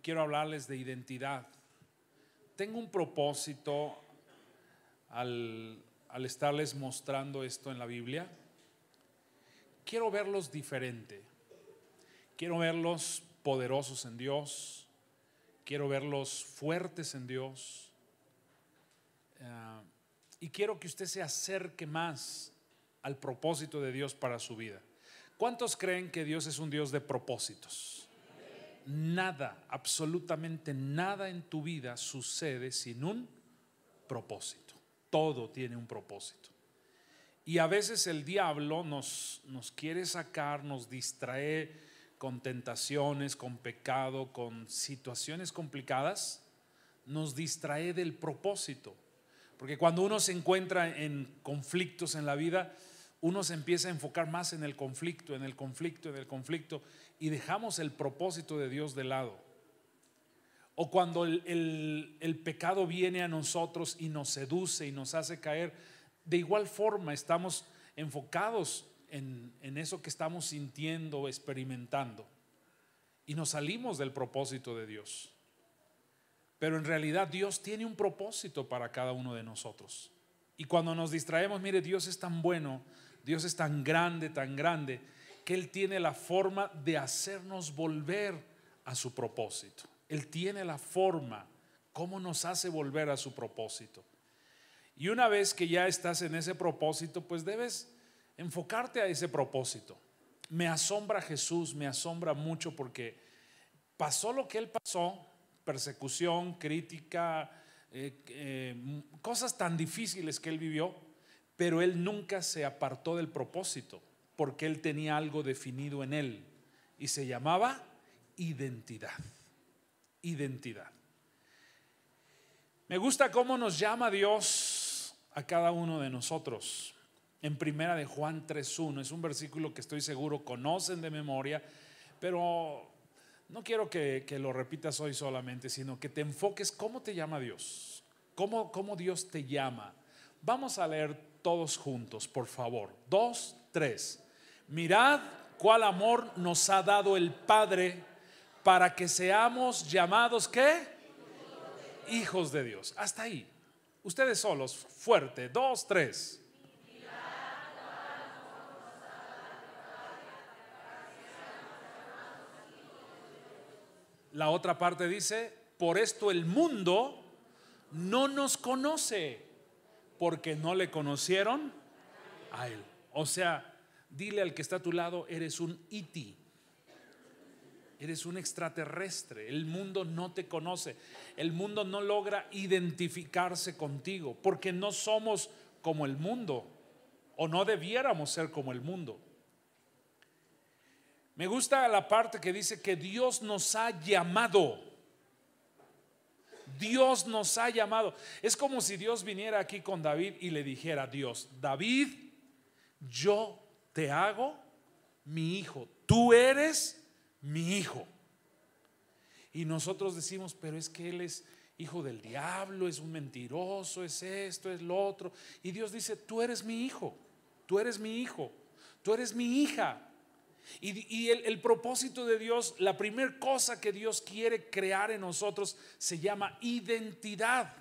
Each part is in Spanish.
quiero hablarles de identidad. Tengo un propósito al estarles mostrando esto en la Biblia. Quiero verlos diferente. Quiero verlos poderosos en Dios. Quiero verlos fuertes en Dios. Y quiero que usted se acerque más al propósito de Dios para su vida. ¿Cuántos creen que Dios es un Dios de propósitos? Nada, absolutamente nada en tu vida sucede sin un propósito. Todo tiene un propósito. Y a veces el diablo nos quiere sacar, nos distrae con tentaciones, con pecado, con situaciones complicadas. Nos distrae del propósito. Porque cuando uno se encuentra en conflictos en la vida, uno se empieza a enfocar más en el conflicto, y dejamos el propósito de Dios de lado. O cuando el pecado viene a nosotros y nos seduce y nos hace caer, de igual forma estamos enfocados en eso que estamos sintiendo o experimentando y nos salimos del propósito de Dios. Pero en realidad Dios tiene un propósito para cada uno de nosotros. Y cuando nos distraemos, mire, Dios es tan bueno, Dios es tan grande, que Él tiene la forma de hacernos volver a su propósito. Él tiene la forma, cómo nos hace volver a su propósito. Y una vez que ya estás en ese propósito, pues debes enfocarte a ese propósito. Me asombra Jesús, me asombra mucho porque pasó lo que Él pasó, persecución, crítica, cosas tan difíciles que Él vivió, pero Él nunca se apartó del propósito porque Él tenía algo definido en Él y se llamaba identidad. Identidad. Me gusta cómo nos llama Dios a cada uno de nosotros. En primera de Juan 3:1 es un versículo que estoy seguro conocen de memoria, pero no quiero que lo repitas hoy solamente, sino que te enfoques cómo te llama Dios, cómo Dios te llama. Vamos a leer todos juntos, por favor. 2, 3. Mirad cuál amor nos ha dado el Padre para que seamos llamados ¿qué? Hijos de Dios. Hasta ahí. Ustedes solos, fuerte. 2, 3. La otra parte dice: por esto el mundo no nos conoce, porque no le conocieron a Él. O sea, dile al que está a tu lado: eres un E.T., eres un extraterrestre. El mundo no te conoce. El mundo no logra identificarse contigo, porque no somos como el mundo, o no debiéramos ser como el mundo. Me gusta la parte que dice que Dios nos ha llamado. Dios nos ha llamado. Es como si Dios viniera aquí con David y le dijera a Dios: David, yo te hago mi hijo. Tú eres mi hijo. Y nosotros decimos: pero es que él es hijo del diablo, es un mentiroso, es esto, es lo otro. Y Dios dice: tú eres mi hijo, tú eres mi hijo, tú eres mi hija. Y el propósito de Dios, la primera cosa que Dios quiere crear en nosotros se llama identidad.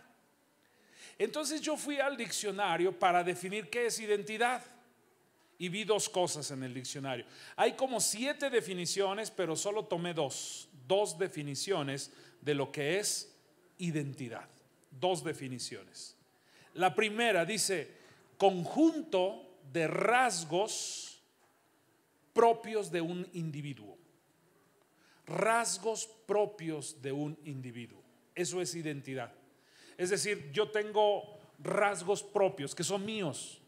Entonces yo fui al diccionario para definir qué es identidad y vi dos cosas en el diccionario. Hay como 7 definiciones, pero solo tomé dos definiciones de lo que es identidad. 2 definiciones. La primera dice: conjunto de rasgos propios de un individuo. Rasgos propios de un individuo. Eso es identidad. Es decir, yo tengo rasgos propios que son míos,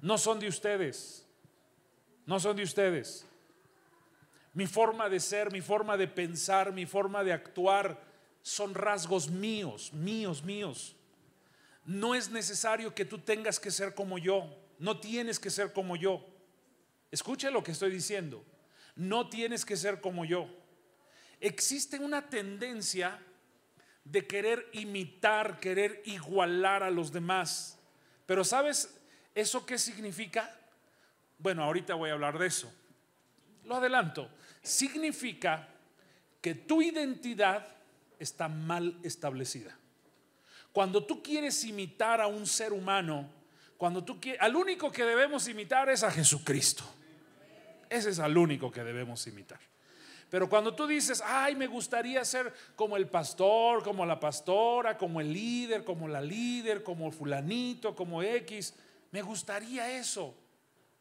no son de ustedes. No son de ustedes. Mi forma de ser, mi forma de pensar, mi forma de actuar son rasgos míos. No es necesario que tú tengas que ser como yo. No tienes que ser como yo. Escuche lo que estoy diciendo. No tienes que ser como yo. Existe una tendencia de querer imitar, querer igualar a los demás. Pero ¿sabes eso qué significa? Bueno, ahorita voy a hablar de eso. Lo adelanto. Significa que tu identidad está mal establecida. Cuando tú quieres imitar a un ser humano, al único que debemos imitar es a Jesucristo. Ese es al único que debemos imitar. Pero cuando tú dices, ay, me gustaría ser como el pastor, como la pastora, como el líder, como la líder, como fulanito, como X, me gustaría eso.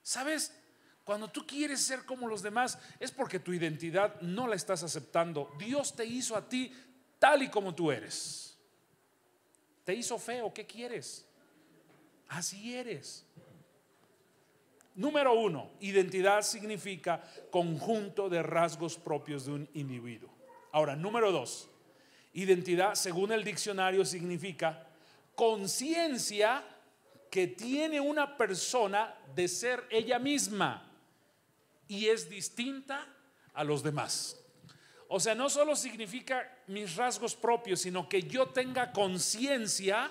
¿Sabes? Cuando tú quieres ser como los demás es porque tu identidad no la estás aceptando. Dios te hizo a ti tal y como tú eres. Te hizo feo, ¿qué quieres? Así eres. Número 1, identidad significa conjunto de rasgos propios de un individuo. Ahora, número 2, identidad según el diccionario significa conciencia que tiene una persona de ser ella misma y es distinta a los demás. O sea, no solo significa mis rasgos propios, sino que yo tenga conciencia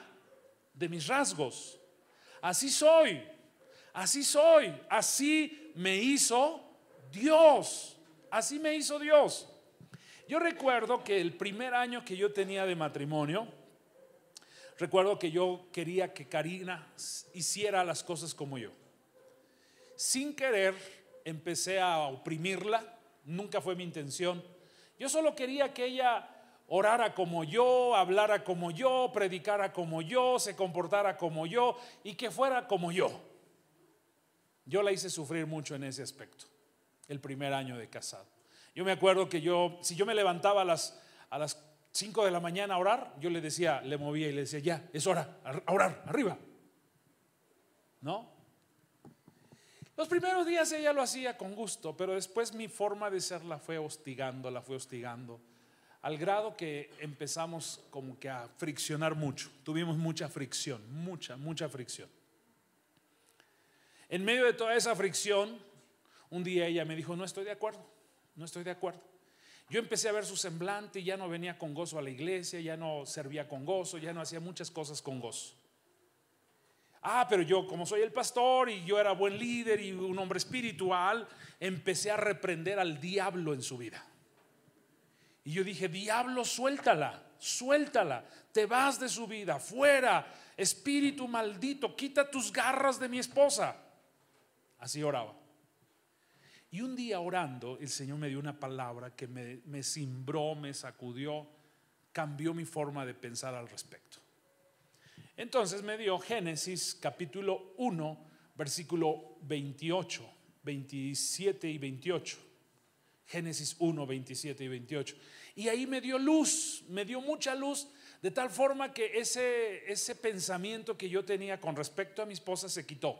de mis rasgos. Así soy, así me hizo Dios, así me hizo Dios. Yo recuerdo que el primer año que yo tenía de matrimonio, recuerdo que yo quería que Karina hiciera las cosas como yo. Sin querer empecé a oprimirla, nunca fue mi intención. Yo solo quería que ella orara como yo, hablara como yo, predicara como yo, se comportara como yo y que fuera como yo. Yo la hice sufrir mucho en ese aspecto, el primer año de casado. Yo me acuerdo que si yo me levantaba a las 5 de la mañana a orar, yo le decía, le movía y le decía, ya, es hora, a orar, arriba. ¿No? Los primeros días ella lo hacía con gusto, pero después mi forma de ser la fue hostigando, al grado que empezamos como que a friccionar mucho. Tuvimos mucha fricción, mucha fricción. En medio de toda esa fricción, un día ella me dijo, no estoy de acuerdo. Yo empecé a ver su semblante y ya no venía con gozo a la iglesia, ya no servía con gozo, ya no hacía muchas cosas con gozo. Pero yo, como soy el pastor y yo era buen líder y un hombre espiritual, empecé a reprender al diablo en su vida. Y yo dije, diablo, suéltala, te vas de su vida, fuera, espíritu maldito, quita tus garras de mi esposa. Así oraba. Y un día orando, el Señor me dio una palabra que me cimbró, me sacudió, cambió mi forma de pensar al respecto. Entonces me dio Génesis capítulo 1, versículo 28, 27 y 28. Génesis 1, 27 y 28. Y ahí me dio luz, me dio mucha luz, de tal forma que ese pensamiento que yo tenía con respecto a mi esposa se quitó.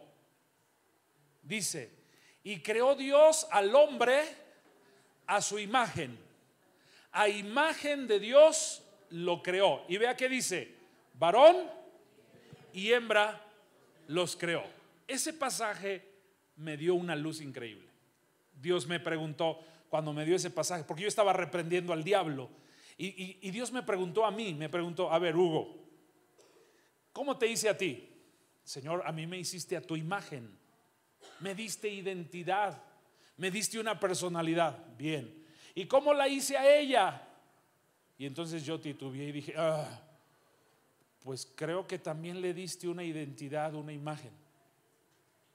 Dice, y creó Dios al hombre a su imagen. A imagen de Dios lo creó. Y vea que dice, varón y hembra los creó. Ese pasaje me dio una luz increíble. Dios me preguntó cuando me dio ese pasaje, porque yo estaba reprendiendo al diablo, y Dios me preguntó a mí, a ver, Hugo, ¿cómo te hice a ti? Señor, a mí me hiciste a tu imagen, me diste identidad, me diste una personalidad. Bien, ¿y cómo la hice a ella? Y entonces yo titubeé y dije, pues creo que también le diste una identidad, una imagen.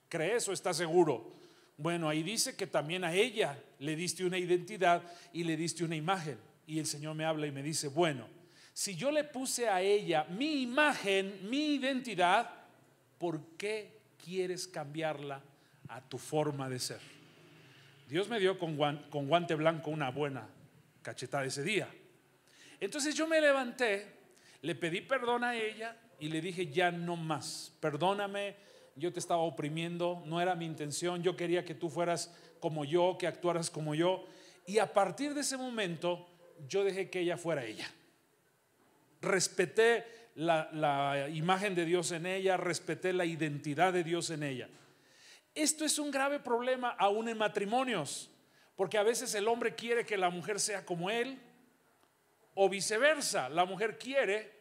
¿Crees o estás seguro? Bueno, ahí dice que también a ella le diste una identidad y le diste una imagen. Y el Señor me habla y me dice, bueno, si yo le puse a ella mi imagen, mi identidad, ¿por qué quieres cambiarla a tu forma de ser? Dios me dio con guante blanco una buena cachetada ese día. Entonces yo me levanté, le pedí perdón a ella y le dije, ya no más, perdóname, yo te estaba oprimiendo, no era mi intención, yo quería que tú fueras como yo, que actuaras como yo. Y a partir de ese momento yo dejé que ella fuera ella. Respeté la imagen de Dios en ella, respeté la identidad de Dios en ella. Esto es un grave problema aún en matrimonios, porque a veces el hombre quiere que la mujer sea como él, o viceversa, la mujer quiere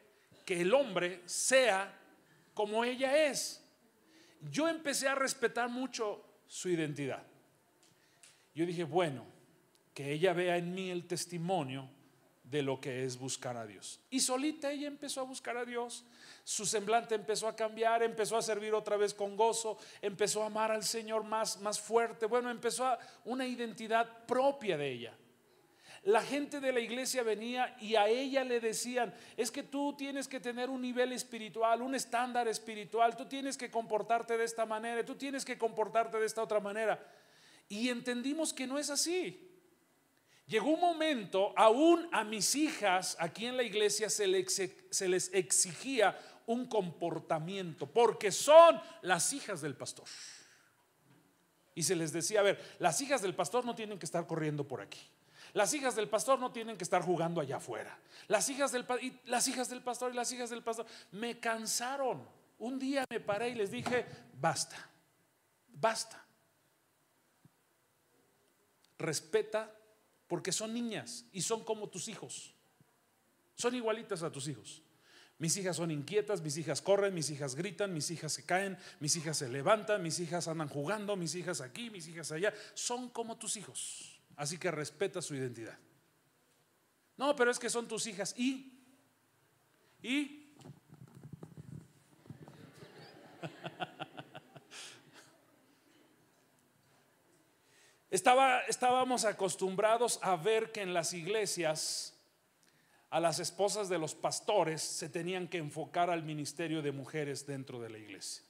que el hombre sea como ella es. Yo empecé a respetar mucho su identidad. Yo dije, bueno, que ella vea en mí el testimonio de lo que es buscar a Dios. Y solita ella empezó a buscar a Dios. Su semblante empezó a cambiar, empezó a servir otra vez con gozo, empezó a amar al Señor más fuerte. Bueno, empezó una identidad propia de ella. La gente de la iglesia venía y a ella le decían: es que tú tienes que tener un nivel espiritual, un estándar espiritual, tú tienes que comportarte de esta manera, tú tienes que comportarte de esta otra manera. Y entendimos que no es así. Llegó un momento, aún a mis hijas aquí en la iglesia se les exigía un comportamiento, porque son las hijas del pastor. Y se les decía: a ver, las hijas del pastor no tienen que estar corriendo por aquí. Las hijas del pastor no tienen que estar jugando allá afuera. Las hijas del pastor y las hijas del pastor. Me cansaron. Un día me paré y les dije: basta, basta. Respeta, porque son niñas y son como tus hijos. Son igualitas a tus hijos. Mis hijas son inquietas, mis hijas corren, mis hijas gritan, mis hijas se caen, mis hijas se levantan, mis hijas andan jugando, mis hijas aquí, mis hijas allá. Son como tus hijos. Así que respeta su identidad. No, pero es que son tus hijas. ¿Y? Estábamos acostumbrados a ver que en las iglesias a las esposas de los pastores se tenían que enfocar al ministerio de mujeres dentro de la iglesia.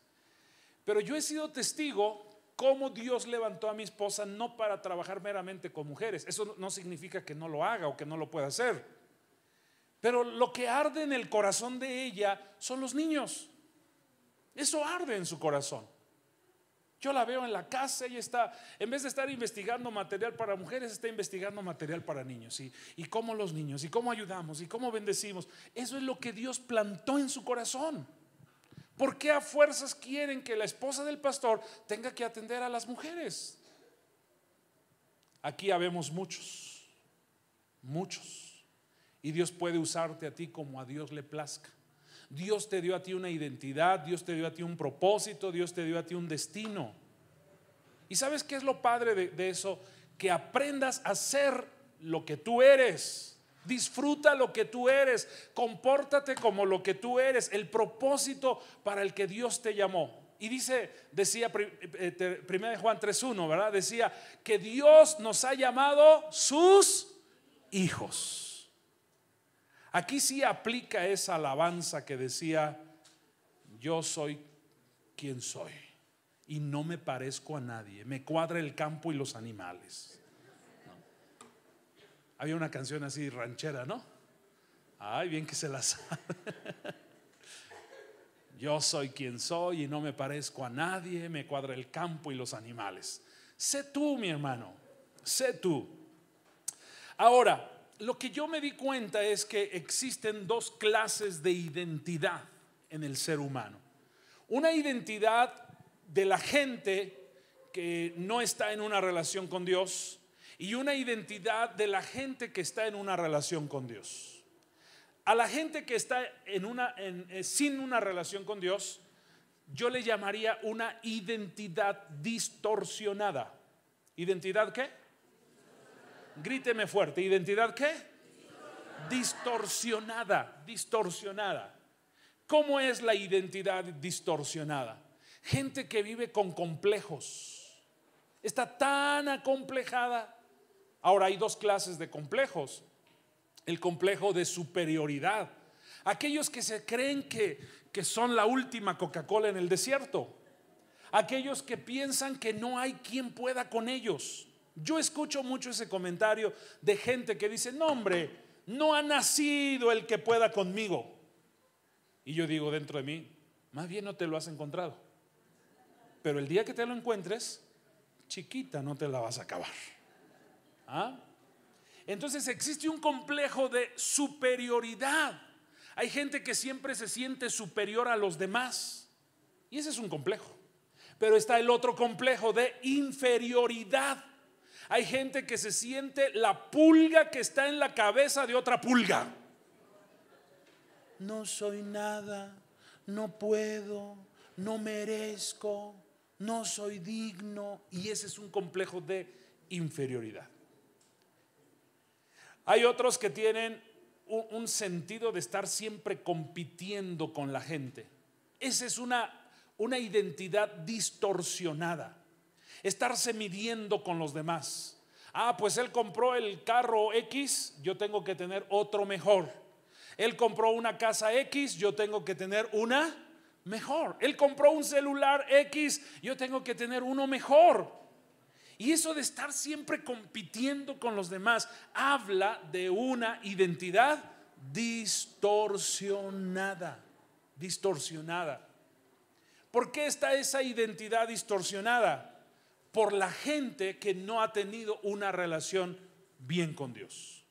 Pero yo he sido testigo cómo Dios levantó a mi esposa no para trabajar meramente con mujeres. Eso no significa que no lo haga o que no lo pueda hacer, pero lo que arde en el corazón de ella son los niños. Eso arde en su corazón. Yo la veo en la casa y está, en vez de estar investigando material para mujeres, está investigando material para niños. Y cómo los niños, y cómo ayudamos, y cómo bendecimos. Eso es lo que Dios plantó en su corazón. ¿Por qué a fuerzas quieren que la esposa del pastor tenga que atender a las mujeres? Aquí habemos muchos. Y Dios puede usarte a ti como a Dios le plazca. Dios te dio a ti una identidad, Dios te dio a ti un propósito, Dios te dio a ti un destino. ¿Y sabes qué es lo padre de eso? Que aprendas a ser lo que tú eres. Disfruta lo que tú eres, compórtate como lo que tú eres, el propósito para el que Dios te llamó. Y decía 1 Juan 3:1, ¿verdad? Decía que Dios nos ha llamado sus hijos. Aquí sí aplica esa alabanza que decía: yo soy quien soy y no me parezco a nadie, me cuadra el campo y los animales. Había una canción así ranchera, ¿no? Ay, bien que se la sabe. Yo soy quien soy y no me parezco a nadie, me cuadra el campo y los animales. Sé tú, mi hermano, sé tú. Ahora, lo que yo me di cuenta es que existen dos clases de identidad en el ser humano. Una identidad de la gente que no está en una relación con Dios, y una identidad de la gente que está en una relación con Dios. A la gente que está sin una relación con Dios, yo le llamaría una identidad distorsionada. ¿Identidad qué? Gríteme fuerte. ¿Identidad qué? Distorsionada. ¿Cómo es la identidad distorsionada? Gente que vive con complejos. Está tan acomplejada. Ahora, hay dos clases de complejos. El complejo de superioridad. Aquellos que se creen que son la última Coca-Cola en el desierto. Aquellos que piensan que no hay quien pueda con ellos. Yo escucho mucho ese comentario de gente que dice: no, hombre, no ha nacido el que pueda conmigo. Y yo digo dentro de mí: más bien no te lo has encontrado. Pero el día que te lo encuentres, chiquita, no te la vas a acabar. Entonces existe un complejo de superioridad. Hay gente que siempre se siente superior a los demás, y ese es un complejo. Pero está el otro complejo de inferioridad. Hay gente que se siente la pulga que está en la cabeza de otra pulga. No soy nada, no puedo, no merezco, no soy digno. Y ese es un complejo de inferioridad. Hay otros que tienen un sentido de estar siempre compitiendo con la gente. Esa es una identidad distorsionada. Estarse midiendo con los demás. Pues él compró el carro X, yo tengo que tener otro mejor. Él compró una casa X, yo tengo que tener una mejor. Él compró un celular X, yo tengo que tener uno mejor. Y eso de estar siempre compitiendo con los demás habla de una identidad distorsionada. ¿Por qué está esa identidad distorsionada? Por la gente que no ha tenido una relación bien con Dios.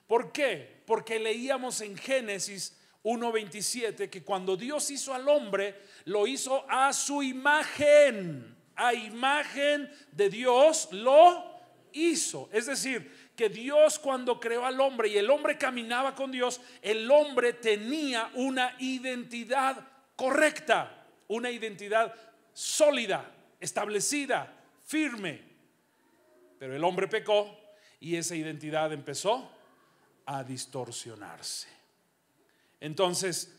¿Por qué? Porque leíamos en Génesis 1:27 que cuando Dios hizo al hombre, lo hizo a su imagen. A imagen de Dios lo hizo. Es decir, que Dios cuando creó al hombre y el hombre caminaba con Dios, el hombre tenía una identidad correcta, una identidad sólida, establecida, firme. Pero el hombre pecó y esa identidad empezó a distorsionarse. Entonces,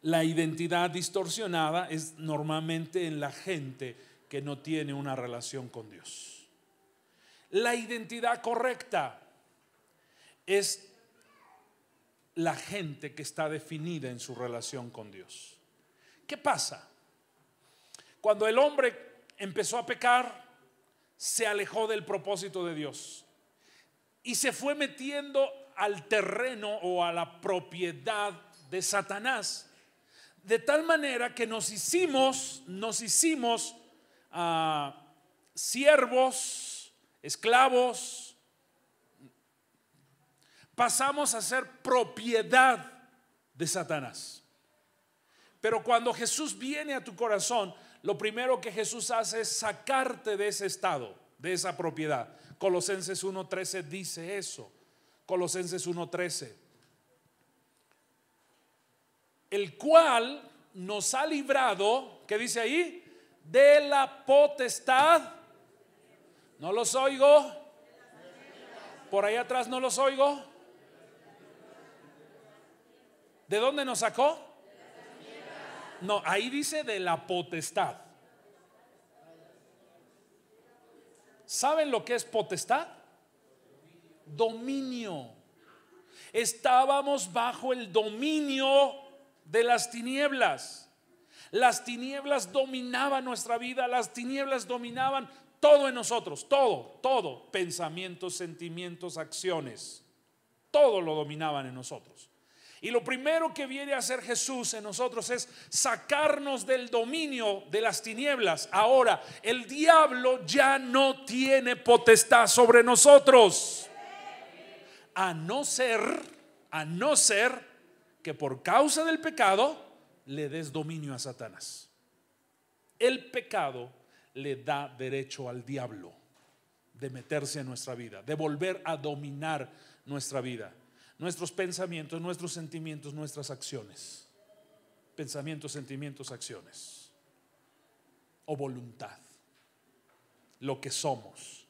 la identidad distorsionada es normalmente en la gente que no tiene una relación con Dios. La identidad correcta es la gente que está definida en su relación con Dios. ¿Qué pasa? Cuando el hombre empezó a pecar, se alejó del propósito de Dios y se fue metiendo al terreno o a la propiedad de Satanás. De tal manera que nos hicimos siervos, esclavos, pasamos a ser propiedad de Satanás. Pero cuando Jesús viene a tu corazón, lo primero que Jesús hace es sacarte de ese estado, de esa propiedad. Colosenses 1:13 dice eso. Colosenses 1:13. El cual nos ha librado, ¿qué dice ahí? De la potestad. No los oigo. Por ahí atrás no los oigo. ¿De dónde nos sacó? No, ahí dice de la potestad. ¿Saben lo que es potestad? Dominio. Estábamos bajo el dominio de las tinieblas. Las tinieblas dominaban nuestra vida, las tinieblas dominaban todo en nosotros, todo, pensamientos, sentimientos, acciones, todo lo dominaban en nosotros. Y lo primero que viene a hacer Jesús en nosotros es sacarnos del dominio de las tinieblas. Ahora, el diablo ya no tiene potestad sobre nosotros, a no ser que por causa del pecado le des dominio a Satanás. El pecado le da derecho al diablo de meterse en nuestra vida, de volver a dominar nuestra vida, nuestros pensamientos, nuestros sentimientos, nuestras acciones. Pensamientos, sentimientos, acciones o voluntad, lo que somos.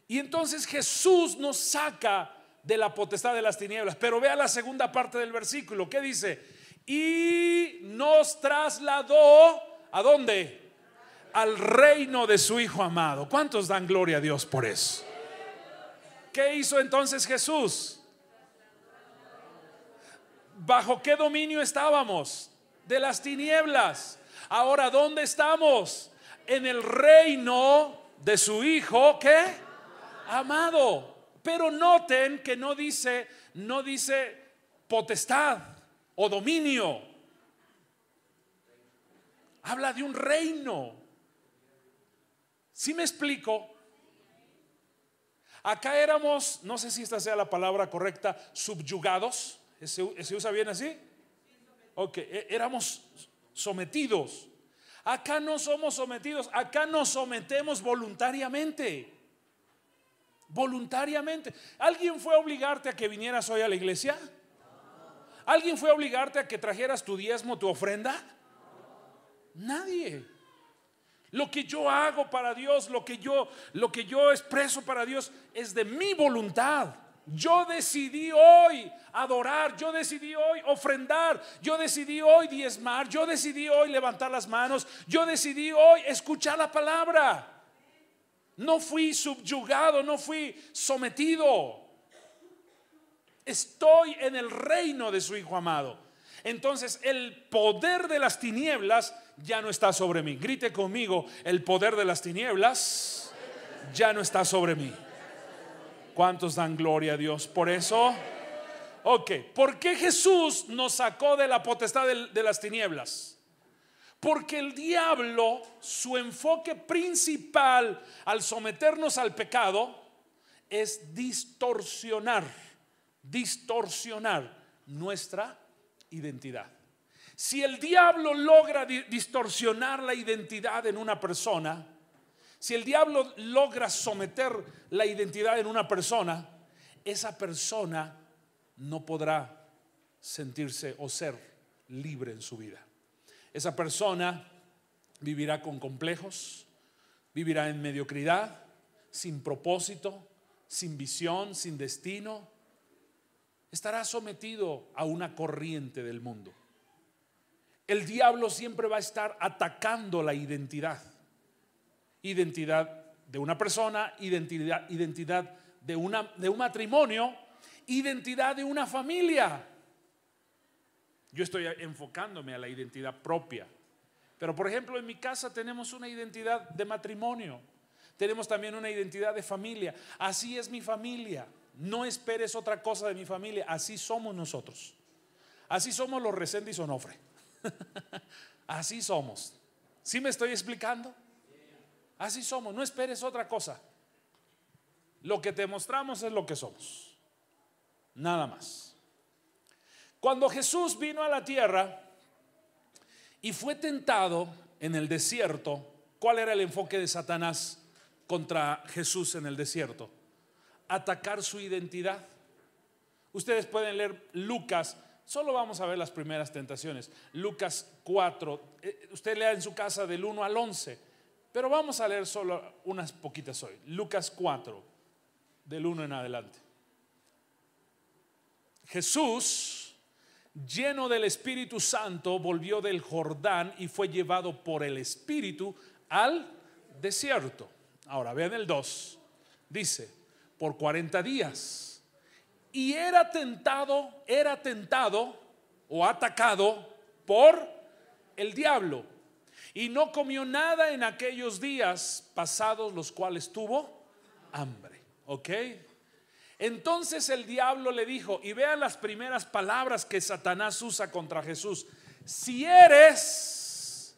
Y entonces Jesús nos saca de la potestad de las tinieblas. Pero vea la segunda parte del versículo. ¿Qué dice? Y nos trasladó ¿a dónde? Al reino de su Hijo amado. ¿Cuántos dan gloria a Dios por eso? ¿Qué hizo entonces Jesús? ¿Bajo qué dominio estábamos? De las tinieblas. Ahora, ¿dónde estamos? En el reino de su Hijo, ¿qué? Amado. Pero noten que no dice potestad o dominio. Habla de un reino. ¿Sí me explico? Acá éramos, no sé si esta sea la palabra correcta, subyugados. ¿Se usa bien así? Ok, éramos sometidos. Acá no somos sometidos, acá nos sometemos voluntariamente. Voluntariamente. ¿Alguien fue a obligarte a que vinieras hoy a la iglesia? ¿Alguien fue a obligarte a que trajeras tu diezmo, tu ofrenda? Nadie. Lo que yo hago para Dios, lo que yo expreso para Dios es de mi voluntad. Yo decidí hoy adorar, yo decidí hoy ofrendar, yo decidí hoy diezmar, yo decidí hoy levantar las manos, yo decidí hoy escuchar la palabra. No fui subyugado, no fui sometido. Estoy en el reino de su Hijo amado. Entonces el poder de las tinieblas ya no está sobre mí. Grite conmigo: el poder de las tinieblas ya no está sobre mí. ¿Cuántos dan gloria a Dios por eso? Ok, ¿por qué Jesús nos sacó de la potestad de las tinieblas? Porque el diablo, su enfoque principal al someternos al pecado es distorsionar nuestra identidad. Si el diablo logra distorsionar la identidad en una persona, si el diablo logra someter la identidad en una persona, esa persona no podrá sentirse o ser libre en su vida. Esa persona vivirá con complejos, vivirá en mediocridad, sin propósito, sin visión, sin destino. Estará sometido a una corriente del mundo. El diablo siempre va a estar atacando la identidad de una persona, identidad de un matrimonio, identidad de una familia. Yo estoy enfocándome a la identidad propia, pero por ejemplo en mi casa tenemos una identidad de matrimonio, tenemos también una identidad de familia. Así es mi familia. No esperes otra cosa de mi familia. Así somos nosotros. Así somos los Resende y Sonofre. Así somos. ¿Sí me estoy explicando? Así somos, no esperes otra cosa. Lo que te mostramos es lo que somos, nada más. Cuando Jesús vino a la tierra y fue tentado en el desierto, ¿cuál era el enfoque de Satanás contra Jesús en el desierto? Atacar su identidad. Ustedes pueden leer Lucas. Solo vamos a ver las primeras tentaciones. Lucas 4. Usted lea en su casa del 1 al 11. Pero vamos a leer solo unas poquitas hoy. Lucas 4, del 1 en adelante. Jesús, lleno del Espíritu Santo, volvió del Jordán y fue llevado por el Espíritu al desierto. Ahora vean el 2. Dice, por 40 días. Y era tentado o atacado por el diablo. Y no comió nada en aquellos días pasados, los cuales tuvo hambre. ¿Ok? Entonces el diablo le dijo, y vean las primeras palabras que Satanás usa contra Jesús: si eres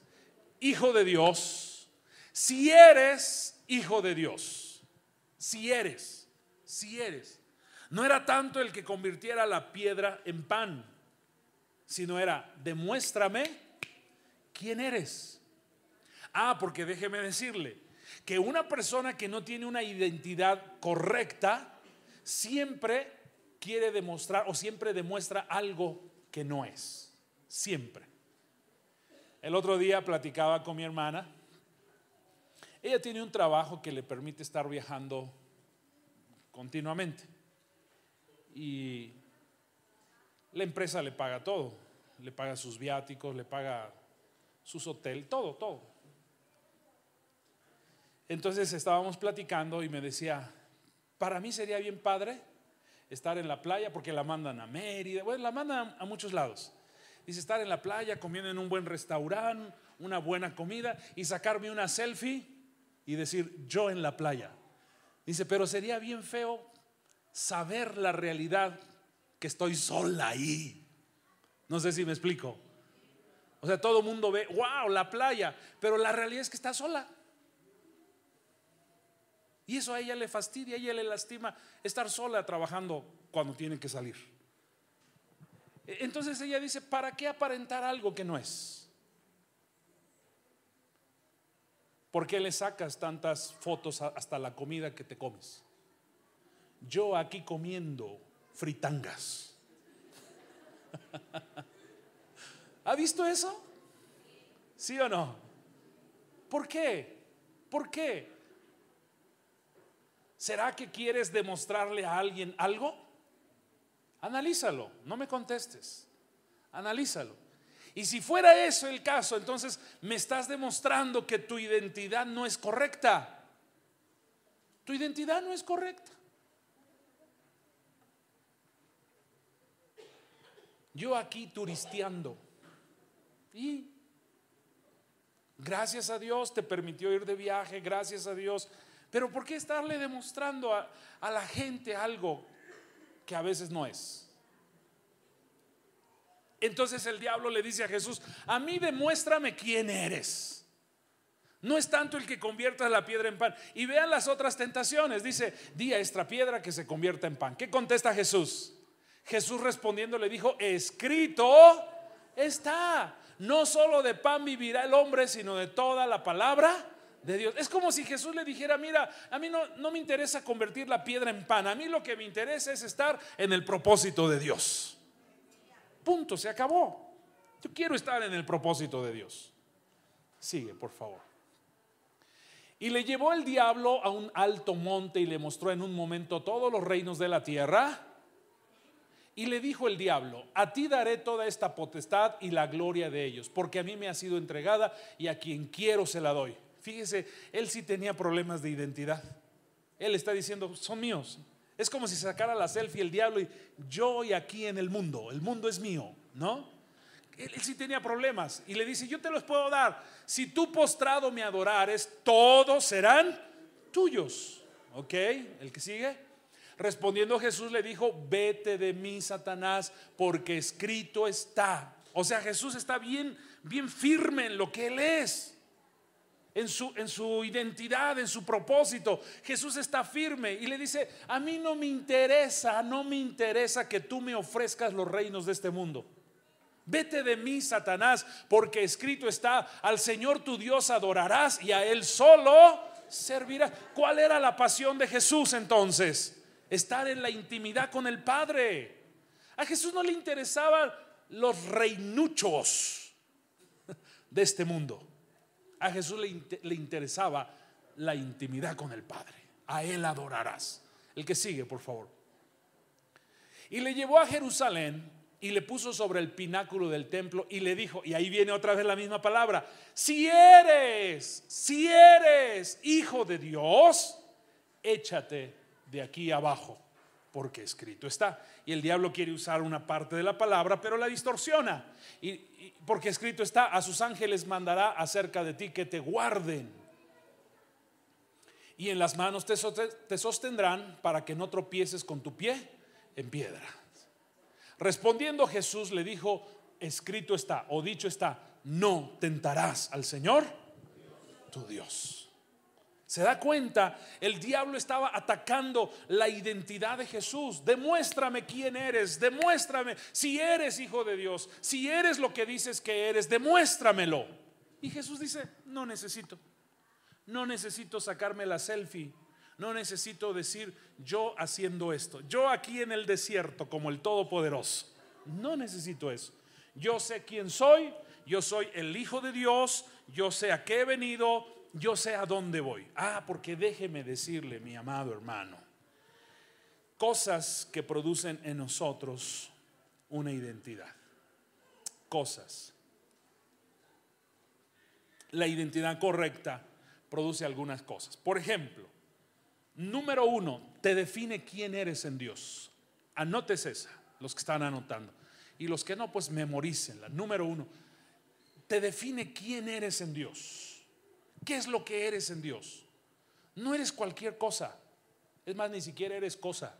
hijo de Dios, si eres hijo de Dios, si eres. No era tanto el que convirtiera la piedra en pan, sino era: demuéstrame quién eres. Porque déjeme decirle que una persona que no tiene una identidad correcta siempre quiere demostrar o siempre demuestra algo que no es. Siempre. El otro día platicaba con mi hermana. Ella tiene un trabajo que le permite estar viajando continuamente y la empresa le paga todo, le paga sus viáticos, le paga sus hoteles, todo. Entonces estábamos platicando y me decía, para mí sería bien padre estar en la playa, porque la mandan a Mérida, bueno, la mandan a muchos lados. Dice, estar en la playa comiendo en un buen restaurante, una buena comida, y sacarme una selfie y decir, yo en la playa. Dice, pero sería bien feo saber la realidad, que estoy sola ahí. No sé si me explico. O sea, todo el mundo ve, wow, la playa, pero la realidad es que está sola. Y eso a ella le fastidia, a ella le lastima estar sola trabajando cuando tiene que salir. Entonces ella dice, ¿para qué aparentar algo que no es? ¿Por qué le sacas tantas fotos hasta la comida que te comes? Yo aquí comiendo fritangas. ¿Ha visto eso? ¿Sí o no? ¿Por qué? ¿Será que quieres demostrarle a alguien algo? Analízalo, no me contestes. Analízalo. Y si fuera eso el caso, entonces me estás demostrando que tu identidad no es correcta. Tu identidad no es correcta. Yo aquí turisteando y gracias a Dios te permitió ir de viaje, gracias a Dios. Pero ¿por qué estarle demostrando a la gente algo que a veces no es? Entonces el diablo le dice a Jesús: a mí demuéstrame quién eres. No es tanto el que convierta la piedra en pan. Y vean las otras tentaciones. Dice: di a esta piedra que se convierta en pan. ¿Qué contesta Jesús? Jesús respondiendo le dijo: escrito está, no solo de pan vivirá el hombre, sino de toda la palabra de Dios. Es como si Jesús le dijera: mira, a mí no me interesa convertir la piedra en pan. A mí lo que me interesa es estar en el propósito de Dios. Punto, se acabó. Yo quiero estar en el propósito de Dios. Sigue, por favor. Y le llevó el diablo a un alto monte y le mostró en un momento todos los reinos de la tierra. Y le dijo el diablo: a ti daré toda esta potestad y la gloria de ellos, porque a mí me ha sido entregada y a quien quiero se la doy. Fíjese, él sí tenía problemas de identidad. Él está diciendo: son míos. Es como si sacara la selfie el diablo y yo y aquí en el mundo es mío, ¿no? Él sí tenía problemas y le dice: yo te los puedo dar. Si tú postrado me adorares, todos serán tuyos. ¿Ok? ¿El que sigue? Respondiendo Jesús le dijo: vete de mí, Satanás, porque escrito está. O sea, Jesús está bien firme en lo que él es. En su identidad, en su propósito. Jesús está firme y le dice: a mí no me interesa que tú me ofrezcas los reinos de este mundo. Vete de mí, Satanás, porque escrito está: al Señor tu Dios adorarás y a Él solo servirás. ¿Cuál era la pasión de Jesús entonces? Estar en la intimidad con el Padre. A Jesús no le interesaban los reinuchos de este mundo. A Jesús le interesaba la intimidad con el Padre. A Él adorarás. El que sigue, por favor. Y le llevó a Jerusalén y le puso sobre el pináculo del templo y le dijo, y ahí viene otra vez la misma palabra: si eres hijo de Dios, échate de aquí abajo, porque escrito está. Y el diablo quiere usar una parte de la palabra, pero la distorsiona. Porque escrito está: a sus ángeles mandará acerca de ti que te guarden, y en las manos te sostendrán para que no tropieces con tu pie en piedra. Respondiendo Jesús le dijo: escrito está, o dicho está, no tentarás al Señor tu Dios. ¿Se da cuenta? El diablo estaba atacando la identidad de Jesús. Demuéstrame quién eres, demuéstrame si eres hijo de Dios, si eres lo que dices que eres, demuéstramelo. Y Jesús dice: no necesito sacarme la selfie, no necesito decir yo haciendo esto, yo aquí en el desierto como el Todopoderoso. No necesito eso. Yo sé quién soy, yo soy el Hijo de Dios, yo sé a qué he venido, yo sé a dónde voy. Porque déjeme decirle, mi amado hermano, cosas que producen en nosotros una identidad. Cosas. La identidad correcta produce algunas cosas. Por ejemplo, número 1, te define quién eres en Dios. Anotes esa, los que están anotando. Y los que no, pues memorícenla. Número 1, te define quién eres en Dios. ¿Qué es lo que eres en Dios? No eres cualquier cosa. Es más, ni siquiera eres cosa.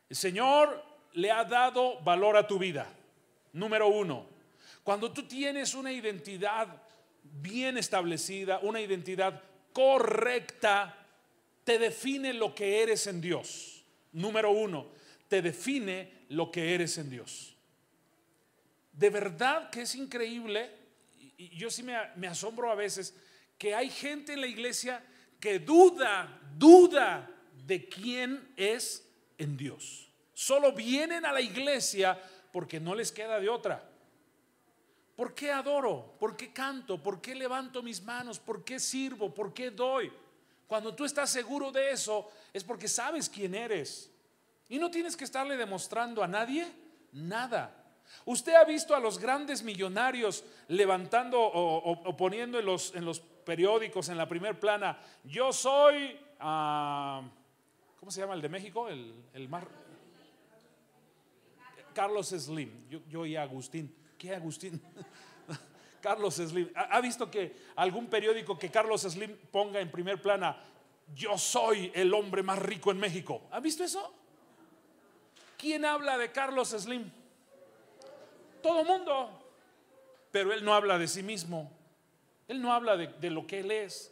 El Señor le ha dado valor a tu vida. Número 1, cuando tú tienes una identidad bien establecida, una identidad correcta, te define lo que eres en Dios. Número 1, te define lo que eres en Dios. De verdad que es increíble. Y yo sí me asombro a veces que hay gente en la iglesia que duda de quién es en Dios. Solo vienen a la iglesia porque no les queda de otra. ¿Por qué adoro? ¿Por qué canto? ¿Por qué levanto mis manos? ¿Por qué sirvo? ¿Por qué doy? Cuando tú estás seguro de eso, es porque sabes quién eres. Y no tienes que estarle demostrando a nadie nada. Usted ha visto a los grandes millonarios levantando o poniendo en los periódicos, en la primer plana: yo soy, ¿cómo se llama el de México? El más, Carlos Slim. Yo y Agustín. ¿Qué Agustín? Carlos Slim. ¿Ha visto que algún periódico que Carlos Slim ponga en primer plana: yo soy el hombre más rico en México? ¿Ha visto eso? ¿Quién habla de Carlos Slim? Todo mundo. Pero él no habla de sí mismo. Él no habla de lo que él es.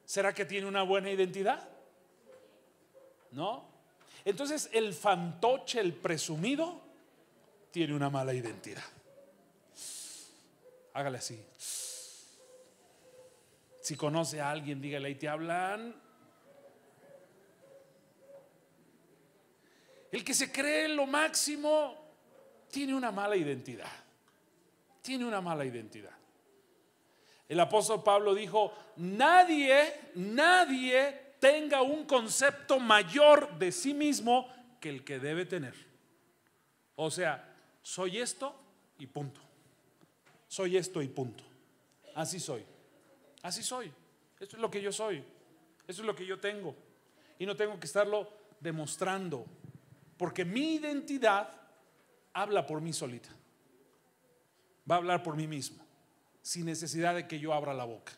¿Será que tiene una buena identidad? No. Entonces el fantoche, el presumido, tiene una mala identidad. Hágale así. Si conoce a alguien, dígale: y te hablan. El que se cree lo máximo tiene una mala identidad. Tiene una mala identidad. El apóstol Pablo dijo: nadie tenga un concepto mayor de sí mismo que el que debe tener. O sea, soy esto y punto. Soy esto y punto. Así soy. Así soy. Esto es lo que yo soy. Esto es lo que yo tengo. Y no tengo que estarlo demostrando, porque mi identidad habla por mí solita. Va a hablar por mí mismo, sin necesidad de que yo abra la boca.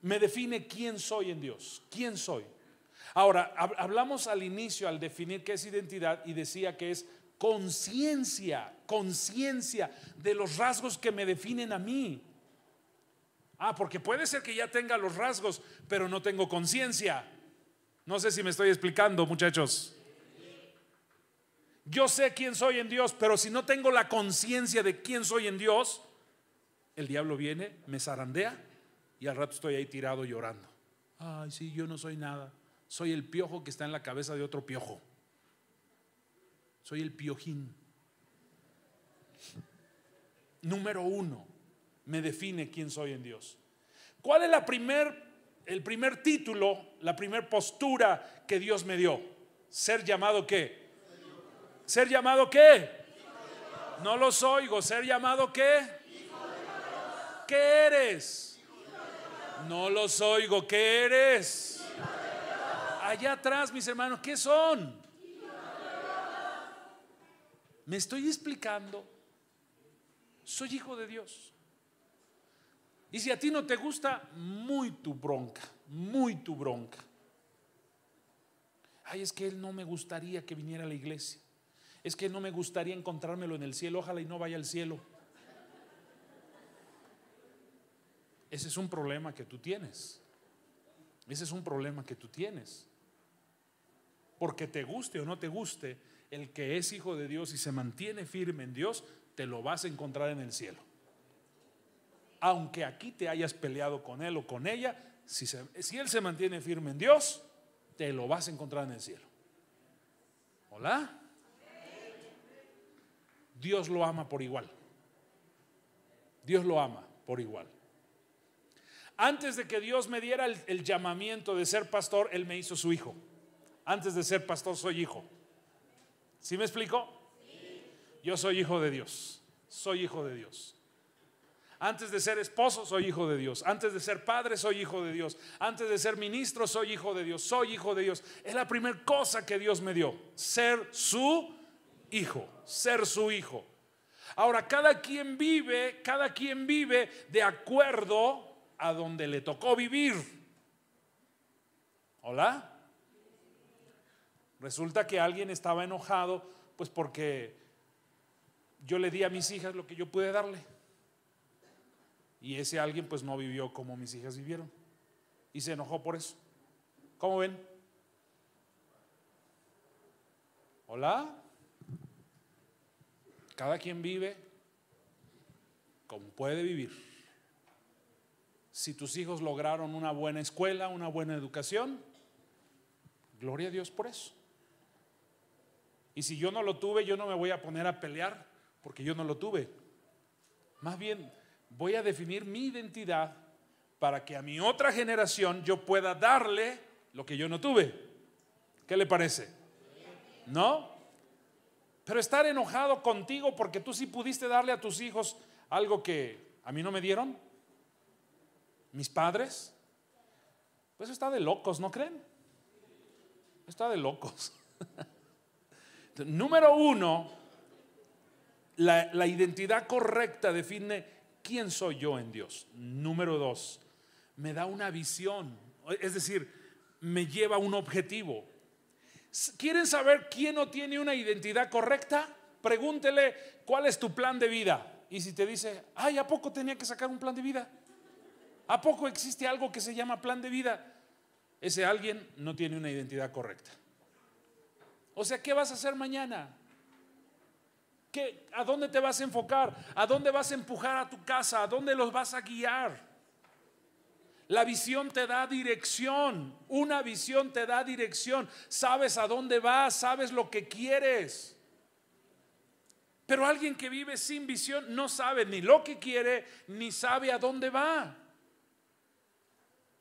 Me define quién soy en Dios. ¿Quién soy? Ahora, hablamos al inicio, al definir qué es identidad, y decía que es conciencia de los rasgos que me definen a mí. Porque puede ser que ya tenga los rasgos, pero no tengo conciencia. No sé si me estoy explicando, muchachos. Yo sé quién soy en Dios, pero si no tengo la conciencia de quién soy en Dios, el diablo viene, me zarandea y al rato estoy ahí tirado llorando. Ay, sí, yo no soy nada. Soy el piojo que está en la cabeza de otro piojo. Soy el piojín. Número 1, me define quién soy en Dios. ¿Cuál es el primer título, la primer postura que Dios me dio? Ser llamado ¿qué? ¿Ser llamado qué? No los oigo. ¿Ser llamado qué? ¿Qué eres? No los oigo. ¿Qué eres? Allá atrás, mis hermanos, ¿qué son? ¿Me estoy explicando? Soy hijo de Dios. Y si a ti no te gusta, muy tu bronca. Ay, es que él no me gustaría que viniera a la iglesia. Es que no me gustaría encontrármelo en el cielo. Ojalá y no vaya al cielo. Ese es un problema que tú tienes. Ese es un problema que tú tienes. Porque te guste o no te guste, el que es hijo de Dios y se mantiene firme en Dios, te lo vas a encontrar en el cielo. Aunque aquí te hayas peleado con él o con ella, si él se mantiene firme en Dios, te lo vas a encontrar en el cielo. ¿Hola? Dios lo ama por igual. Dios lo ama por igual. Antes de que Dios me diera el llamamiento de ser pastor, Él me hizo su hijo. Antes de ser pastor soy hijo. ¿Sí me explico? Yo soy hijo de Dios. Soy hijo de Dios. Antes de ser esposo soy hijo de Dios. Antes de ser padre soy hijo de Dios. Antes de ser ministro soy hijo de Dios. Soy hijo de Dios. Es la primera cosa que Dios me dio. Ser su hijo. Ser su hijo. Ahora, cada quien vive de acuerdo a donde le tocó vivir. ¿Hola? Resulta que alguien estaba enojado, pues porque yo le di a mis hijas lo que yo pude darle. Y ese alguien pues no vivió como mis hijas vivieron. Y se enojó por eso. ¿Cómo ven? ¿Hola? Cada quien vive como puede vivir. Si tus hijos lograron una buena escuela, una buena educación, gloria a Dios por eso. Y si yo no lo tuve, yo no me voy a poner a pelear porque yo no lo tuve. Más bien voy a definir mi identidad para que a mi otra generación yo pueda darle lo que yo no tuve. ¿Qué le parece? ¿No? Pero estar enojado contigo porque tú sí pudiste darle a tus hijos algo que a mí no me dieron, mis padres, pues está de locos, ¿no creen? Está de locos. Número uno, la identidad correcta define quién soy yo en Dios. Número dos, me da una visión, es decir, me lleva a un objetivo. ¿Quieren saber quién no tiene una identidad correcta? Pregúntele cuál es tu plan de vida. Y si te dice, ay, ¿a poco tenía que sacar un plan de vida? ¿A poco existe algo que se llama plan de vida? Ese alguien no tiene una identidad correcta. O sea, ¿qué vas a hacer mañana? ¿A dónde te vas a enfocar? ¿A dónde vas a empujar a tu casa? ¿A dónde los vas a guiar? La visión te da dirección. Una visión te da dirección. Sabes a dónde vas, sabes lo que quieres. Pero alguien que vive sin visión no sabe ni lo que quiere, ni sabe a dónde va.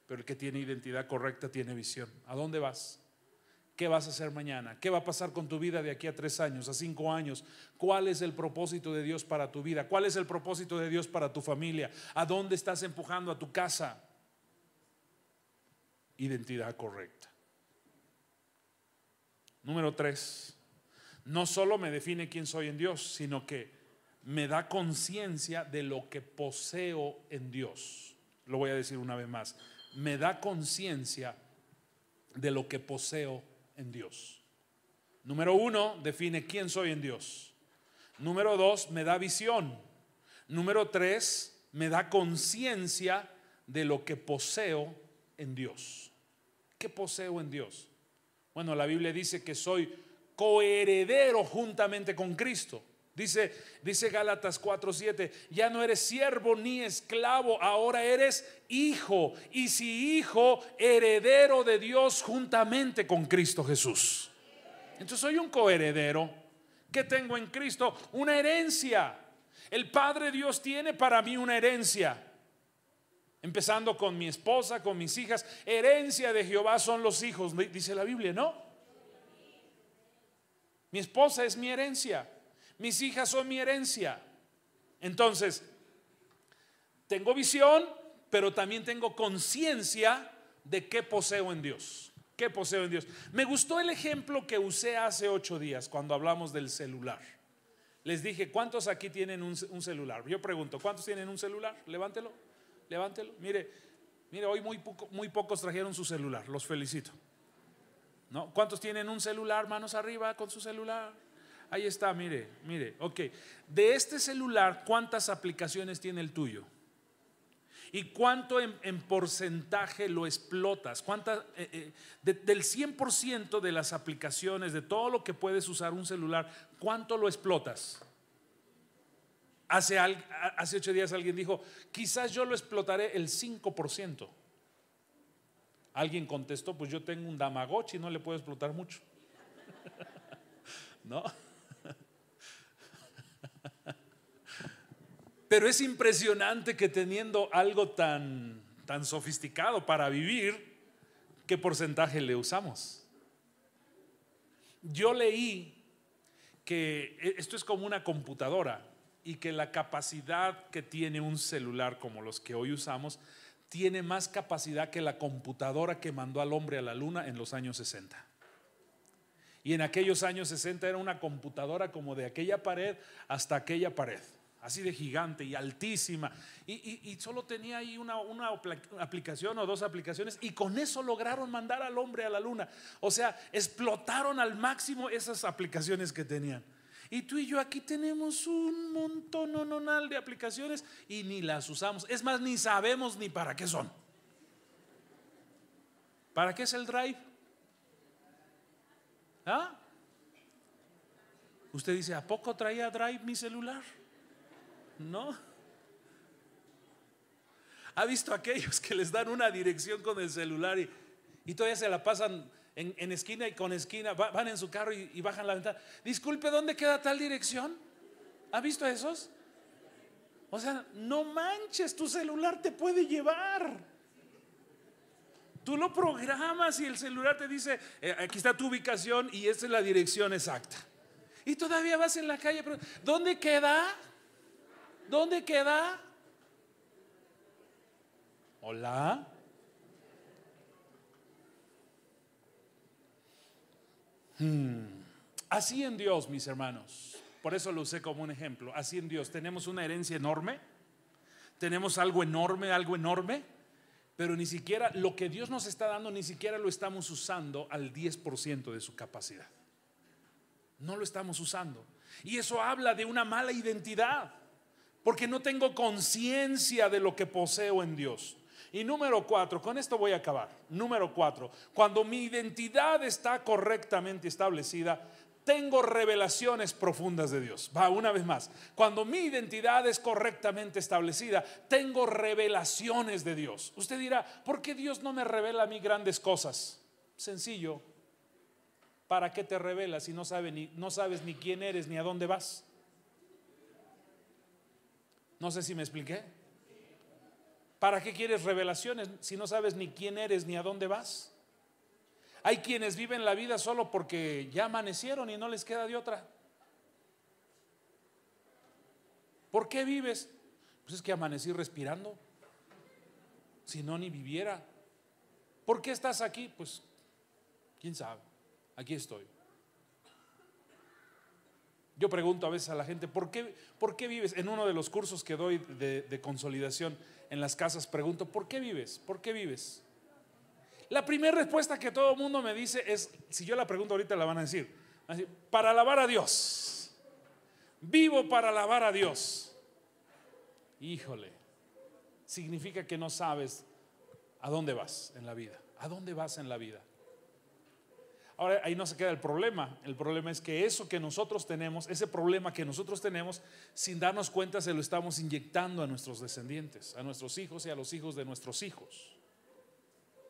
Pero el que tiene identidad correcta tiene visión. ¿A dónde vas? ¿Qué vas a hacer mañana? ¿Qué va a pasar con tu vida de aquí a 3 años, a 5 años? ¿Cuál es el propósito de Dios para tu vida? ¿Cuál es el propósito de Dios para tu familia? ¿A dónde estás empujando a tu casa? Identidad correcta. Número 3, no solo me define quién soy en Dios, sino que me da conciencia de lo que poseo en Dios. Lo voy a decir una vez más. Me da conciencia de lo que poseo en Dios. Número 1, define quién soy en Dios. Número 2, me da visión. Número 3, me da conciencia de lo que poseo en Dios. ¿Qué poseo en Dios? Bueno, la Biblia dice que soy coheredero juntamente con Cristo. Dice Gálatas 4:7, ya no eres siervo ni esclavo, ahora eres hijo, y si hijo, heredero de Dios juntamente con Cristo Jesús. Entonces soy un coheredero. ¿Qué tengo en Cristo? Una herencia. El Padre Dios tiene para mí una herencia. Empezando con mi esposa, con mis hijas. Herencia de Jehová son los hijos, dice la Biblia, ¿no? Mi esposa es mi herencia. Mis hijas son mi herencia. Entonces, tengo visión, pero también tengo conciencia de qué poseo en Dios. ¿Qué poseo en Dios? Me gustó el ejemplo que usé hace 8 días cuando hablamos del celular. Les dije, ¿cuántos aquí tienen un celular? Yo pregunto, ¿cuántos tienen un celular? Levántelo. Mire, hoy muy pocos trajeron su celular. Los felicito. ¿No? ¿Cuántos tienen un celular? Manos arriba con su celular. Ahí está, mire, ok. De este celular, ¿cuántas aplicaciones tiene el tuyo? ¿Y cuánto en porcentaje lo explotas? Del 100% de las aplicaciones, de todo lo que puedes usar un celular, ¿cuánto lo explotas? Hace 8 días alguien dijo, quizás yo lo explotaré el 5%. Alguien contestó, pues yo tengo un Tamagotchi, no le puedo explotar mucho. ¿No? Pero es impresionante que teniendo algo tan sofisticado para vivir, ¿qué porcentaje le usamos? Yo leí que esto es como una computadora y que la capacidad que tiene un celular como los que hoy usamos tiene más capacidad que la computadora que mandó al hombre a la luna en los años 60. Y en aquellos años 60 era una computadora como de aquella pared hasta aquella pared, así de gigante y altísima, y solo tenía ahí una aplicación o 2 aplicaciones, y con eso lograron mandar al hombre a la luna. O sea, explotaron al máximo esas aplicaciones que tenían. Y tú y yo aquí tenemos un montón de aplicaciones y ni las usamos. Es más, ni sabemos ni para qué son. ¿Para qué es el Drive? ¿Ah? Usted dice, ¿a poco traía Drive mi celular? No. ¿Ha visto aquellos que les dan una dirección con el celular y todavía se la pasan en esquina y con esquina, van en su carro y bajan la ventana? Disculpe, ¿dónde queda tal dirección? ¿Ha visto esos? O sea, no manches, tu celular te puede llevar. Tú lo programas y el celular te dice, aquí está tu ubicación y esta es la dirección exacta. Y todavía vas en la calle, pero ¿dónde queda? ¿Dónde queda? Hola. Así en Dios, mis hermanos, por eso lo usé como un ejemplo. Así en Dios tenemos una herencia enorme, tenemos algo enorme, pero ni siquiera lo que Dios nos está dando, ni siquiera lo estamos usando al 10% de su capacidad. No lo estamos usando. Y eso habla de una mala identidad, porque no tengo conciencia de lo que poseo en Dios. Y número 4, con esto voy a acabar. Número 4, cuando mi identidad está correctamente establecida, tengo revelaciones profundas de Dios. Va, una vez más. Cuando mi identidad es correctamente establecida, tengo revelaciones de Dios. Usted dirá, ¿por qué Dios no me revela a mí grandes cosas? Sencillo. ¿Para qué te revela si no sabes ni quién eres ni a dónde vas? No sé si me expliqué. ¿Para qué quieres revelaciones si no sabes ni quién eres ni a dónde vas? Hay quienes viven la vida solo porque ya amanecieron y no les queda de otra. ¿Por qué vives? Pues es que amanecí respirando. Si no, ni viviera. ¿Por qué estás aquí? Pues quién sabe. Aquí estoy. Yo pregunto a veces a la gente, ¿por qué vives? En uno de los cursos que doy de consolidación en las casas, pregunto, ¿por qué vives? ¿Por qué vives? La primera respuesta que todo el mundo me dice es, si yo la pregunto ahorita la van a decir, para alabar a Dios. Vivo para alabar a Dios. Híjole, significa que no sabes a dónde vas en la vida. ¿A dónde vas en la vida? Ahora ahí no se queda el problema. El problema es que eso que nosotros tenemos, ese problema que nosotros tenemos, sin darnos cuenta se lo estamos inyectando a nuestros descendientes, a nuestros hijos y a los hijos de nuestros hijos.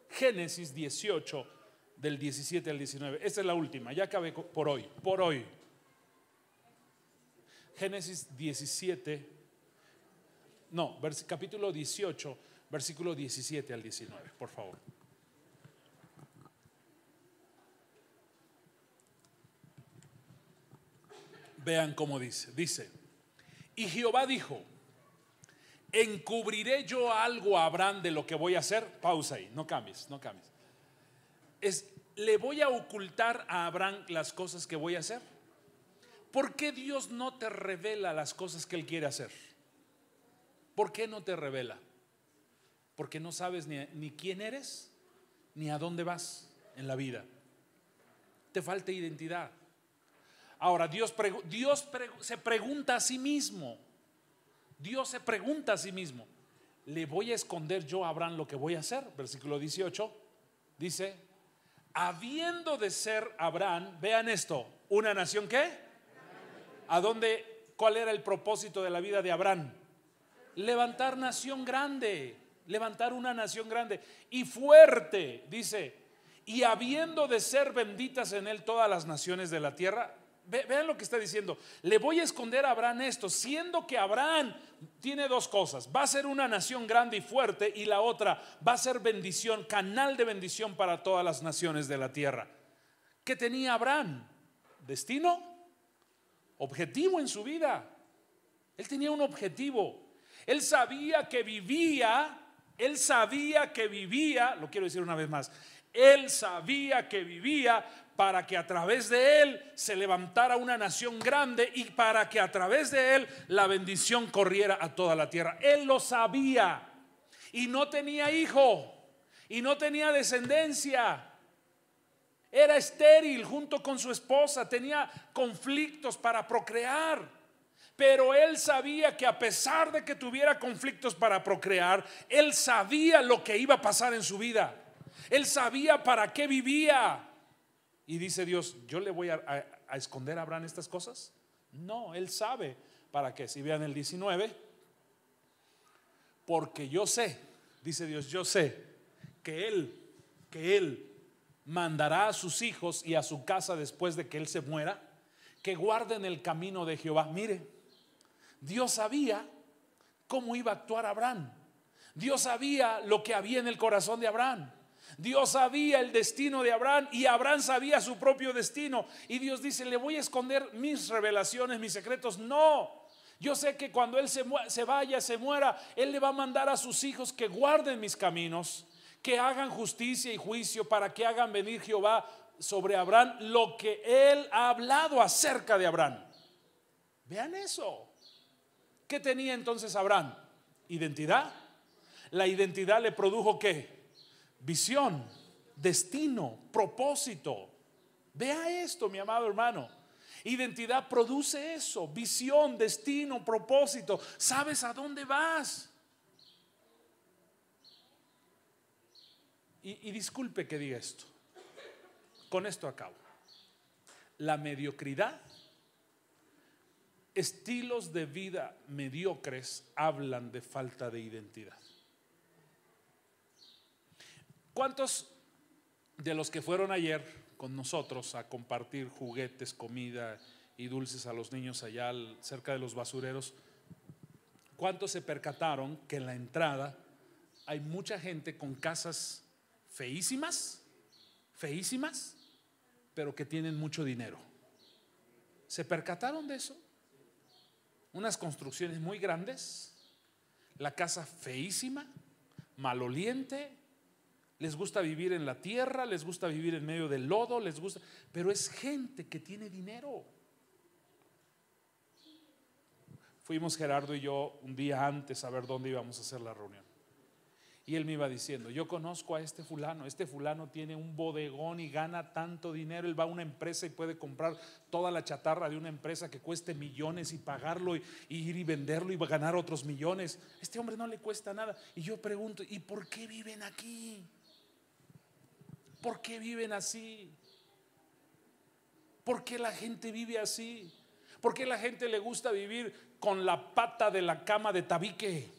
Génesis 18 del 17 al 19. Esta es la última, ya acabé por hoy. Génesis 17, no, capítulo 18, versículo 17 al 19, por favor. Vean cómo dice, y Jehová dijo, ¿encubriré yo algo a Abraham de lo que voy a hacer? Pausa ahí, no cambies. ¿Le voy a ocultar a Abraham las cosas que voy a hacer? ¿Por qué Dios no te revela las cosas que Él quiere hacer? ¿Por qué no te revela? Porque no sabes ni quién eres, ni a dónde vas en la vida. Te falta identidad. Ahora Dios se pregunta a sí mismo. Dios se pregunta a sí mismo, ¿le voy a esconder yo a Abraham lo que voy a hacer? Versículo 18 dice, habiendo de ser Abraham, vean esto, ¿una nación qué? ¿A dónde? ¿Cuál era el propósito de la vida de Abraham? Levantar nación grande, levantar una nación grande y fuerte, dice, y habiendo de ser benditas en él todas las naciones de la tierra. Vean lo que está diciendo. Le voy a esconder a Abraham esto, siendo que Abraham tiene dos cosas: va a ser una nación grande y fuerte, y la otra va a ser bendición, canal de bendición para todas las naciones de la tierra. ¿Qué tenía Abraham? Destino, objetivo en su vida. Él tenía un objetivo. Él sabía que vivía, lo quiero decir una vez más, él sabía que vivía para que a través de él se levantara una nación grande y para que a través de él la bendición corriera a toda la tierra. Él lo sabía y no tenía hijo y no tenía descendencia. Era estéril junto con su esposa, tenía conflictos para procrear. Pero él sabía que a pesar de que tuviera conflictos para procrear, él sabía lo que iba a pasar en su vida. Él sabía para qué vivía. Y dice Dios, ¿yo le voy a esconder a Abraham estas cosas? No, él sabe para qué. Si vean el 19, porque yo sé, dice Dios, yo sé que él mandará a sus hijos y a su casa después de que él se muera, que guarden el camino de Jehová. Mire, Dios sabía cómo iba a actuar Abraham. Dios sabía lo que había en el corazón de Abraham. Dios sabía el destino de Abraham y Abraham sabía su propio destino. Y Dios dice: le voy a esconder mis revelaciones, mis secretos. No, yo sé que cuando él se vaya, se muera, él le va a mandar a sus hijos que guarden mis caminos, que hagan justicia y juicio, para que hagan venir Jehová sobre Abraham lo que él ha hablado acerca de Abraham. Vean eso. ¿Qué tenía entonces Abraham? Identidad. La identidad le produjo ¿qué? Visión, destino, propósito. Vea esto, mi amado hermano. Identidad produce eso: visión, destino, propósito. ¿Sabes a dónde vas? Y disculpe que diga esto. Con esto acabo. La mediocridad, estilos de vida mediocres, hablan de falta de identidad. ¿Cuántos de los que fueron ayer con nosotros a compartir juguetes, comida y dulces a los niños allá cerca de los basureros, cuántos se percataron que en la entrada hay mucha gente con casas feísimas, pero que tienen mucho dinero? ¿Se percataron de eso? Unas construcciones muy grandes, la casa feísima, maloliente. Les gusta vivir en la tierra, les gusta vivir en medio del lodo, les gusta, pero es gente que tiene dinero. Fuimos Gerardo y yo un día antes a ver dónde íbamos a hacer la reunión. Y él me iba diciendo: yo conozco a este fulano tiene un bodegón y gana tanto dinero, él va a una empresa y puede comprar toda la chatarra de una empresa que cueste millones y pagarlo y ir y venderlo y ganar otros millones. Este hombre no le cuesta nada. Y yo pregunto: ¿y por qué viven aquí? ¿Por qué viven así? ¿Por qué la gente vive así? ¿Por qué la gente le gusta vivir con la pata de la cama de tabique?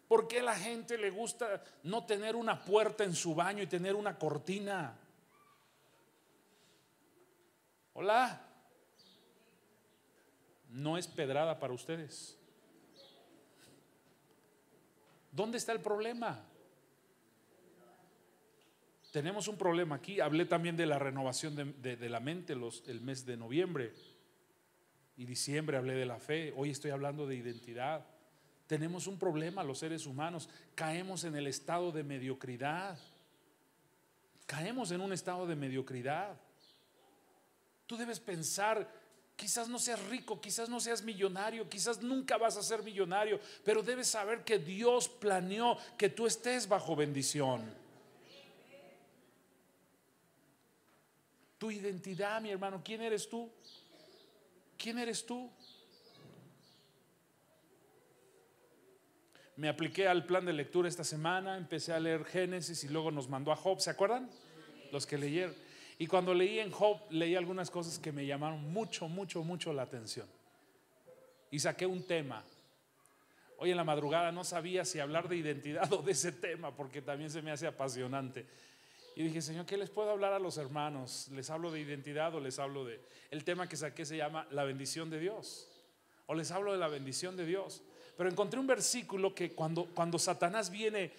¿Por qué la gente le gusta no tener una puerta en su baño y tener una cortina? Hola. No es pedrada para ustedes. ¿Dónde está el problema? Tenemos un problema aquí. Hablé también de la renovación de la mente el mes de noviembre y diciembre. Hablé de la fe. Hoy estoy hablando de identidad. Tenemos un problema los seres humanos. Caemos en el estado de mediocridad. Caemos en un estado de mediocridad. Tú debes pensar: quizás no seas rico, quizás no seas millonario, quizás nunca vas a ser millonario, pero debes saber que Dios planeó que tú estés bajo bendición. Tu identidad, mi hermano, ¿quién eres tú? ¿Quién eres tú? Me apliqué al plan de lectura esta semana, empecé a leer Génesis y luego nos mandó a Job. ¿Se acuerdan? Los que leyeron. Y cuando leí en Job, leí algunas cosas que me llamaron mucho la atención. Y saqué un tema. Hoy en la madrugada no sabía si hablar de identidad o de ese tema, porque también se me hace apasionante. Y dije: Señor, ¿qué les puedo hablar a los hermanos? ¿Les hablo de identidad o les hablo de...? El tema que saqué se llama la bendición de Dios. O les hablo de la bendición de Dios. Pero encontré un versículo que cuando Satanás viene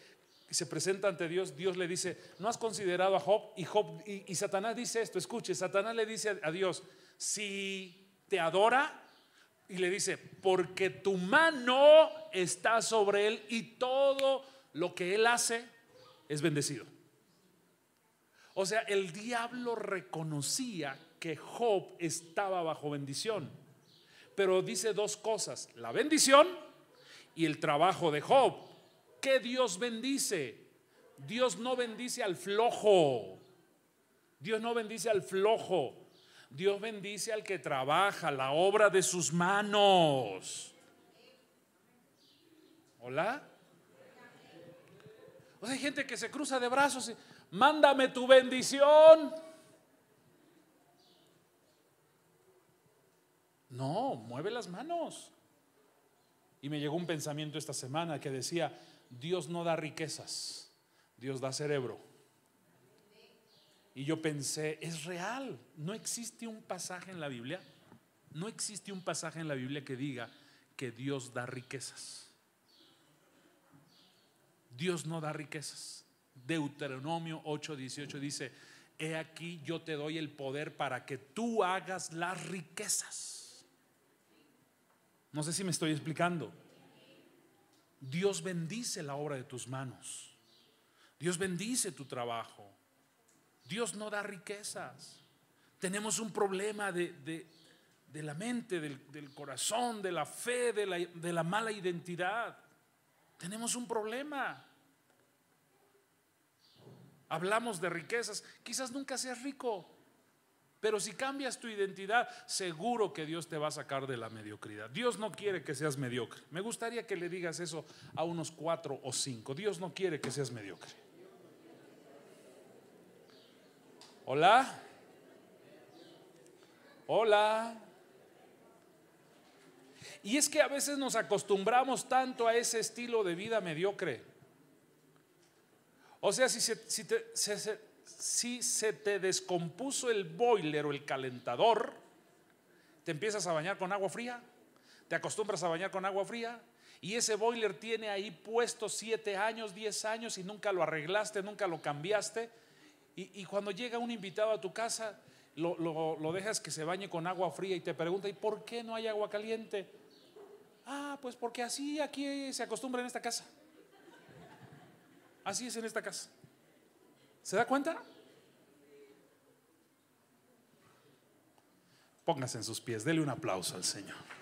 y se presenta ante Dios, Dios le dice: ¿no has considerado a Job? Y Satanás dice esto, escuche, Satanás le dice a Dios: si te adora, y le dice: porque tu mano está sobre él y todo lo que él hace es bendecido. O sea, el diablo reconocía que Job estaba bajo bendición, pero dice dos cosas: la bendición y el trabajo de Job. ¿Qué Dios bendice? Dios no bendice al flojo. Dios no bendice al flojo. Dios bendice al que trabaja, la obra de sus manos. ¿Hola? O sea, hay gente que se cruza de brazos y: mándame tu bendición. No, mueve las manos. Y me llegó un pensamiento esta semana que decía: Dios no da riquezas, Dios da cerebro. Y yo pensé: es real. No existe un pasaje en la Biblia, no existe un pasaje en la Biblia que diga que Dios da riquezas. Dios no da riquezas. Deuteronomio 8:18 dice: he aquí yo te doy el poder para que tú hagas las riquezas. No sé si me estoy explicando. Dios bendice la obra de tus manos. Dios bendice tu trabajo. Dios no da riquezas. Tenemos un problema de la mente, del corazón, de la fe, de la mala identidad. Tenemos un problema. Hablamos de riquezas. Quizás nunca seas rico, pero si cambias tu identidad, seguro que Dios te va a sacar de la mediocridad. Dios no quiere que seas mediocre. Me gustaría que le digas eso a unos 4 o 5. Dios no quiere que seas mediocre. Hola. Hola. Y es que a veces nos acostumbramos tanto a ese estilo de vida mediocre. O sea, si se te descompuso el boiler o el calentador, te empiezas a bañar con agua fría, te acostumbras a bañar con agua fría, y ese boiler tiene ahí puesto 7 años, 10 años y nunca lo arreglaste, nunca lo cambiaste, y cuando llega un invitado a tu casa, lo dejas que se bañe con agua fría y te pregunta: ¿y por qué no hay agua caliente? Ah, pues porque así aquí se acostumbra en esta casa. Así es en esta casa. ¿Se da cuenta? Póngase en sus pies, dele un aplauso al Señor.